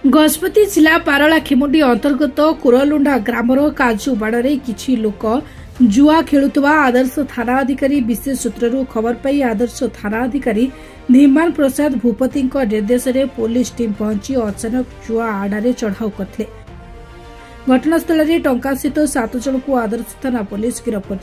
गजपति जिला पारलाखेमुंडी अंतर्गत कुरलुंडा ग्रामर काजू बाड़े किछि लोक जुआ खेलुवा आदर्श थाना अधिकारी विशेष सूत्रु खबर पाई आदर्श थाना अधिकारी धीमान प्रसाद भूपति निर्देश में पुलिस टीम पहुंची अचानक जुआ आड़े चढ़ाऊ करते। घटनास्थल में टंका सहित 7 जन को आदर्श थाना पुलिस गिरफ्त कर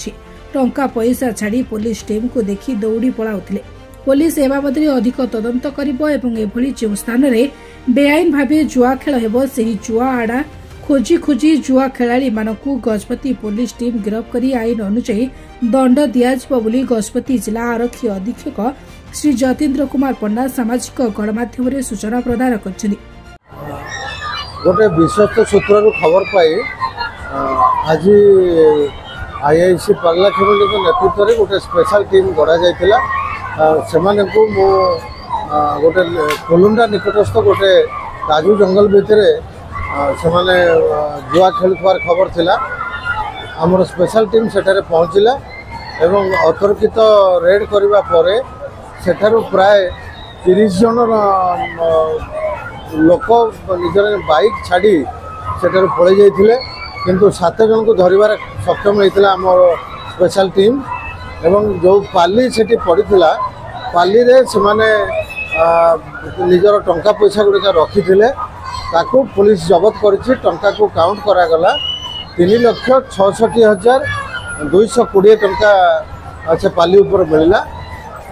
टंका पैसा छाड़ी पुलिस टीम को देखि दौड़ी पलाउथिले। पुलिस ए बाबद अधिक तदंत करिबो एवं एभली जो स्थान में बेआईन भावे जुआ खेल हेबो सेही जुआ आड़ा खोजी खोजी जुआ खेलाड़ी मानकु गजपति पुलिस टीम गिरफ्त करी आईन अनुसार दंड दियाजिबो बोली गजपति जिला आरक्षी अधीक्षक श्री जतीन्द्र कुमार पण्डा सामाजिक गणमाध्यम रे सूचना प्रदान करछिनि। गोटे विश्वस्त सूत्रु खबर पाई आज आईआईसी पारलाखेमुंडी के नेतृत्व में गोटे स्पेशल टीम गढ़ा जाइतिला। सेमाने को मो गोटे कोलुंडा निकटस्थ गोटे काजू जंगल भितर सेमाने जुआ खेलुवार खबर थिला। आमर स्पेशल टीम सेठारे पहुँचला एवं अतर्कित रेड करबा परे सेठारु प्राय 30 जन लोक निजर बाइक छाड़ी सेठारु पळै जाइथिले, किंतु 7 जन को धरिबार सक्षम होइतिला आमर स्पेशल टीम। एवं जो पाली सेठी पड़ीला पाली रे सेमाने निजर टंका पैसा गुड़िक रखी ताकू पुलिस जबत करिछि। टंका को काउंट करागला 3,66,220 टंका से पाली ऊपर मिलला।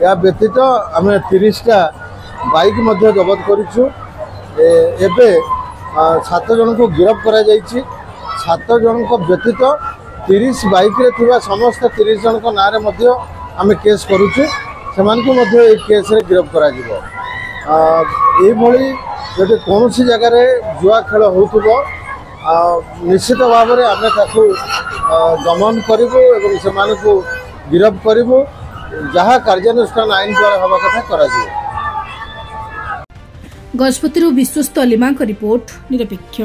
या व्यतीत आम 30टा बाइक मध्य जबत करिछु। एबे 7 जन को गिरफ्त करा जाइछि। 7 जन को व्यतीत 30 बाइक रे थिबा समस्त 30 जन को नारे मध्य आमे केस करूछु। सेमान को मध्य ए केस रे गिरफ्त करा जिवो। ए भली जदि कोनोसी जगह रे जुआ खेल होतुबो निश्चित भाव में आमे ताकू दमन करिवो एवं सेमान को गिरफ्त करिवो। जहाँ कार्यानुष्ठान आईन द्वारा हवा कथा करा जिवो। गजपति विश्वस्त लिमा रिपोर्ट निरपेक्ष।